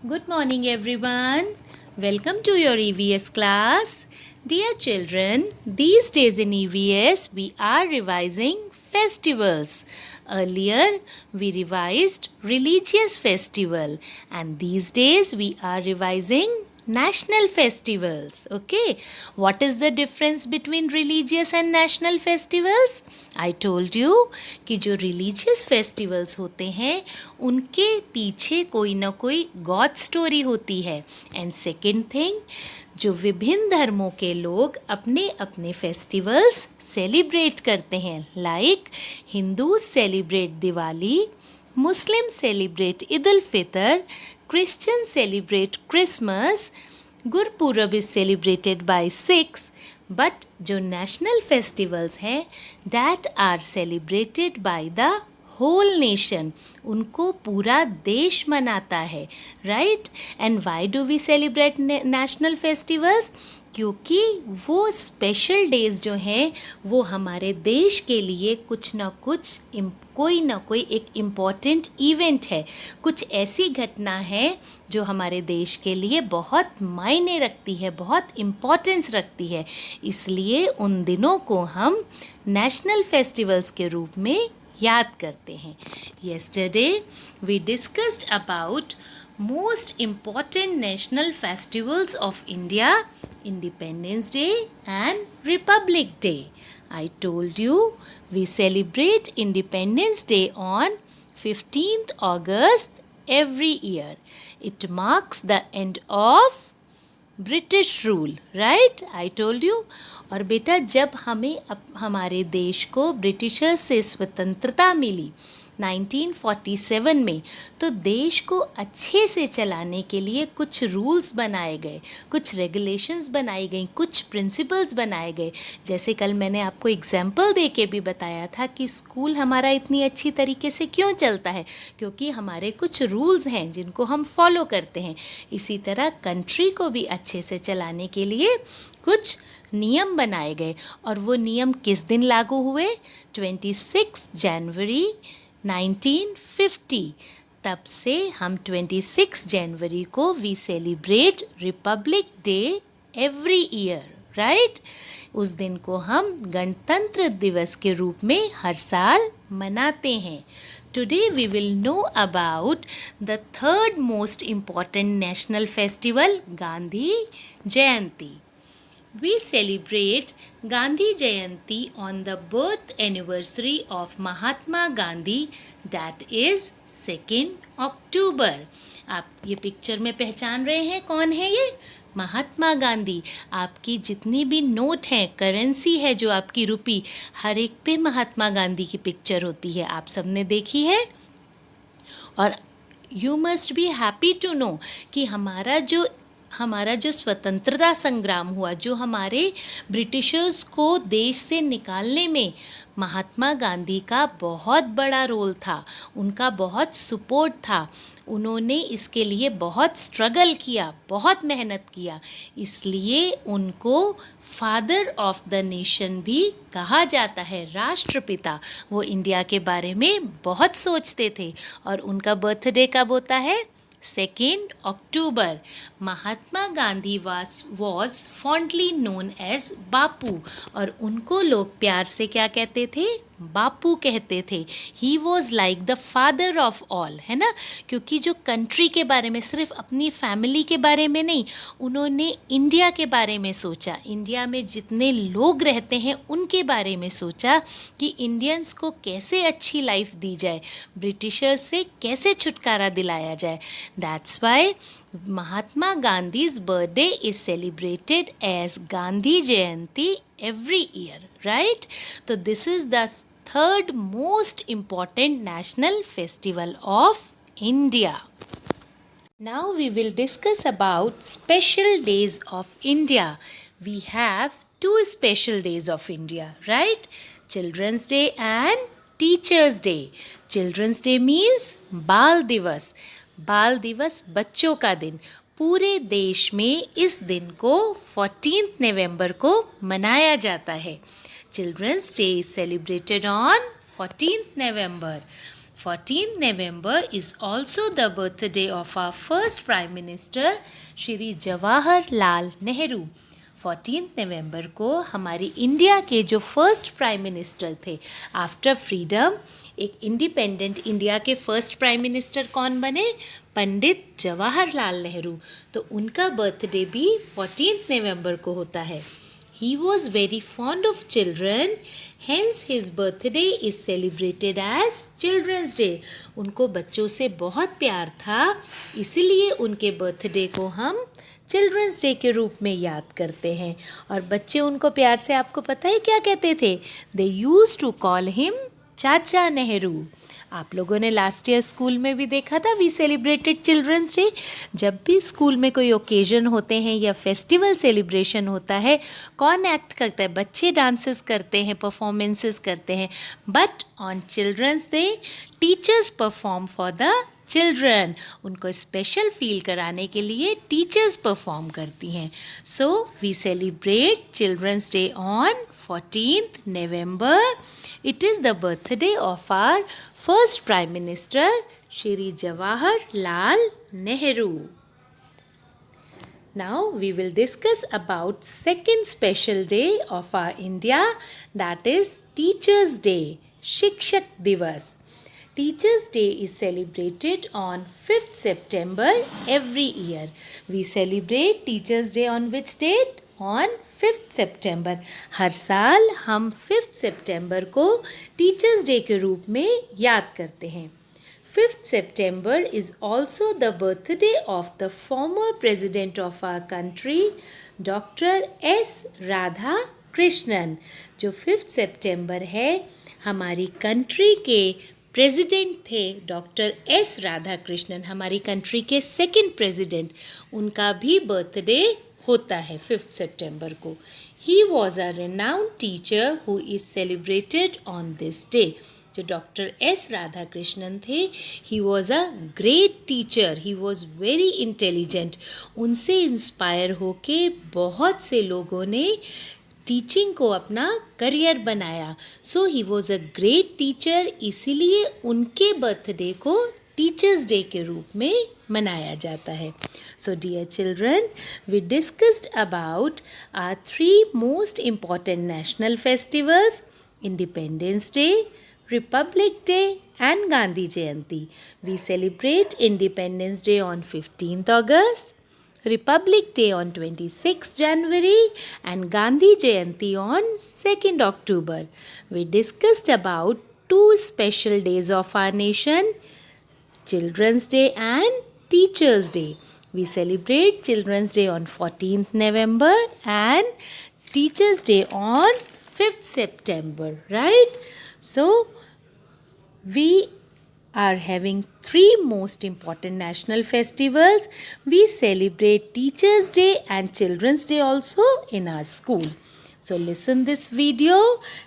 Good morning, everyone. Welcome to your EVS class. Dear children, these days in EVS we are revising festivals. Earlier we revised religious festival, and these days we are revising national festivals. Okay, what is the difference between religious and national festivals? I told you कि जो religious festivals होते हैं उनके पीछे कोई ना कोई God story होती है. एंड सेकेंड थिंग, जो विभिन्न धर्मों के लोग अपने अपने फेस्टिवल्स सेलिब्रेट करते हैं. Like Hindu celebrate Diwali, Muslim celebrate Eid ul Fitr, Christians celebrate Christmas, Gurpurab is celebrated by Sikhs, but जो national festivals हैं that are celebrated by the whole nation, उनको पूरा देश मनाता है. Right? And why do we celebrate national festivals? क्योंकि वो स्पेशल डेज जो हैं वो हमारे देश के लिए कुछ ना कुछ कोई ना कोई एक इम्पॉर्टेंट इवेंट है, कुछ ऐसी घटना है जो हमारे देश के लिए बहुत मायने रखती है, बहुत इम्पॉर्टेंस रखती है. इसलिए उन दिनों को हम नेशनल फेस्टिवल्स के रूप में याद करते हैं. Yesterday we discussed about most important national festivals of India, Independence Day and Republic Day. I told you we celebrate Independence Day on 15th August every year. It marks the end of British rule. Right? I told you. और बेटा जब हमें हमारे देश को Britishers से स्वतंत्रता मिली 1947 में, तो देश को अच्छे से चलाने के लिए कुछ रूल्स बनाए गए, कुछ रेगुलेशंस बनाई गई, कुछ प्रिंसिपल्स बनाए गए. जैसे कल मैंने आपको एग्जाम्पल दे के भी बताया था कि स्कूल हमारा इतनी अच्छी तरीके से क्यों चलता है, क्योंकि हमारे कुछ रूल्स हैं जिनको हम फॉलो करते हैं. इसी तरह कंट्री को भी अच्छे से चलाने के लिए कुछ नियम बनाए गए. और वो नियम किस दिन लागू हुए? 26 जनवरी 1950. तब से हम 26 जनवरी को we celebrate Republic Day every year. Right? उस दिन को हम गणतंत्र दिवस के रूप में हर साल मनाते हैं. Today we will know about the third most important national festival, Gandhi Jayanti. We celebrate Gandhi Jayanti on the birth anniversary of Mahatma Gandhi, that is 2nd October. आप ये पिक्चर में पहचान रहे हैं कौन है ये? महात्मा गांधी. आपकी जितनी भी नोट हैं, करेंसी है जो आपकी रुपी, हर एक पे महात्मा गांधी की पिक्चर होती है. आप सबने देखी है. और you must be happy to know कि हमारा जो स्वतंत्रता संग्राम हुआ, जो हमारे ब्रिटिशर्स को देश से निकालने में महात्मा गांधी का बहुत बड़ा रोल था, उनका बहुत सपोर्ट था. उन्होंने इसके लिए बहुत स्ट्रगल किया, बहुत मेहनत किया. इसलिए उनको फादर ऑफ द नेशन भी कहा जाता है, राष्ट्रपिता. वो इंडिया के बारे में बहुत सोचते थे. और उनका बर्थडे कब होता है? 2nd October. Mahatma Gandhi was fondly known as बापू. और उनको लोग प्यार से क्या कहते थे? बापू कहते थे. He was like the father of all, है ना? क्योंकि जो कंट्री के बारे में, सिर्फ अपनी फैमिली के बारे में नहीं, उन्होंने इंडिया के बारे में सोचा, इंडिया में जितने लोग रहते हैं उनके बारे में सोचा कि इंडियंस को कैसे अच्छी लाइफ दी जाए, ब्रिटिशर्स से कैसे छुटकारा दिलाया जाए. That's why Mahatma Gandhi's birthday is celebrated as Gandhi Jayanti every year, right? So this is the third most important national festival of India. Now we will discuss about special days of India. We have two special days of India, right? Children's Day and Teachers Day. Children's Day means बाल दिवस. बाल दिवस बच्चों का दिन. पूरे देश में इस दिन को 14th नवंबर को मनाया जाता है. Children's Day is celebrated on 14th November. 14th November is also the birthday of our first Prime Minister, Shri Jawaharlal Nehru. 14th नवंबर को हमारी इंडिया के जो फर्स्ट प्राइम मिनिस्टर थे आफ्टर फ्रीडम, एक इंडिपेंडेंट इंडिया के फर्स्ट प्राइम मिनिस्टर कौन बने? पंडित जवाहरलाल नेहरू। तो उनका बर्थडे भी 14th नवंबर को होता है। He was very fond of children, hence his birthday is celebrated as Children's Day. उनको बच्चों से बहुत प्यार था, इसीलिए उनके बर्थडे को हम चिल्ड्रंस डे के रूप में याद करते हैं। और बच्चे उनको प्यार से, आपको पता है क्या कहते थे? They used to call him चाचा नेहरू। आप लोगों ने लास्ट ईयर स्कूल में भी देखा था, वी सेलिब्रेटेड चिल्ड्रंस डे। जब भी स्कूल में कोई ओकेजन होते हैं या फेस्टिवल सेलिब्रेशन होता है, कौन एक्ट करता है? बच्चे डांसेस करते हैं, परफॉर्मेंसेस करते हैं। But on Children's Day teachers perform for the children. उनको स्पेशल फील कराने के लिए टीचर्स परफॉर्म करती हैं। So we celebrate Children's Day on 14th November. It is the birthday of our first Prime Minister, Shri Jawaharlal Nehru. Now we will discuss about second special day of our India, that is Teachers Day, Shikshak Divas. Teachers Day is celebrated on 5th September every year. We celebrate Teachers Day on which date? On 5th September. हर साल हम 5th September को Teachers Day के रूप में याद करते हैं। 5th September is also the birthday of the former president of our country, Dr. S. Radha Krishnan. जो 5th September है, हमारी कंट्री के प्रेसिडेंट थे डॉक्टर एस राधा कृष्णन, हमारी कंट्री के सेकंड प्रेसिडेंट। उनका भी बर्थडे होता है 5th September को। ही was a renowned teacher who is celebrated on this day. जो डॉक्टर एस राधा कृष्णन थे, ही was a great teacher, he was very intelligent. उनसे इंस्पायर होके बहुत से लोगों ने टीचिंग को अपना करियर बनाया। So he was a great teacher, इसीलिए उनके बर्थडे को टीचर्स डे के रूप में मनाया जाता है। So dear children, we discussed about our 3 most important national festivals, Independence Day, Republic Day and Gandhi Jayanti. We celebrate Independence Day on 15th August, Republic Day on 26th January and Gandhi Jayanti on 2nd October. We discussed about 2 special days of our nation, Children's Day and Teachers Day. We celebrate Children's Day on 14th November and Teachers Day on 5th September, right? So we are having 3 most important national festivals. We celebrate Teachers Day and Children's Day also in our school. So listen this video.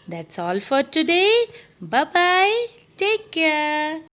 That's all for today. Bye bye. Take care.